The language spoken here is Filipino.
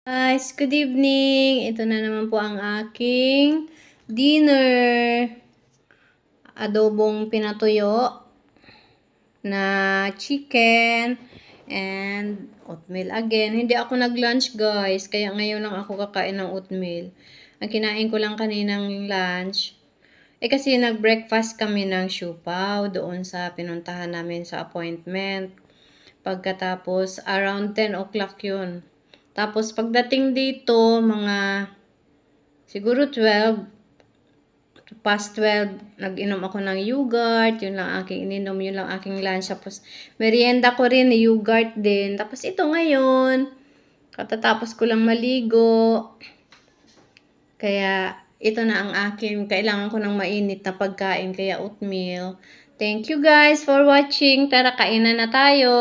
Guys, good evening. Ito na naman po ang aking dinner. Adobong pinatuyo na chicken and oatmeal again. Hindi ako nag-lunch guys, kaya ngayon lang ako kakain ng oatmeal. Ang kinain ko lang kaninang lunch. Kasi nag-breakfast kami ng siupaw doon sa pinuntahan namin sa appointment. Pagkatapos, around 10 o'clock yun. Tapos, pagdating dito, mga siguro 12, past 12, nag-inom ako ng yogurt. Yun lang aking ininom, yun lang aking lunch. Tapos, merienda ko rin, yogurt din. Tapos, ito ngayon, katatapos ko lang maligo. Kaya, ito na ang akin. Kailangan ko ng mainit na pagkain, kaya oatmeal. Thank you guys for watching. Tara, kainan na tayo.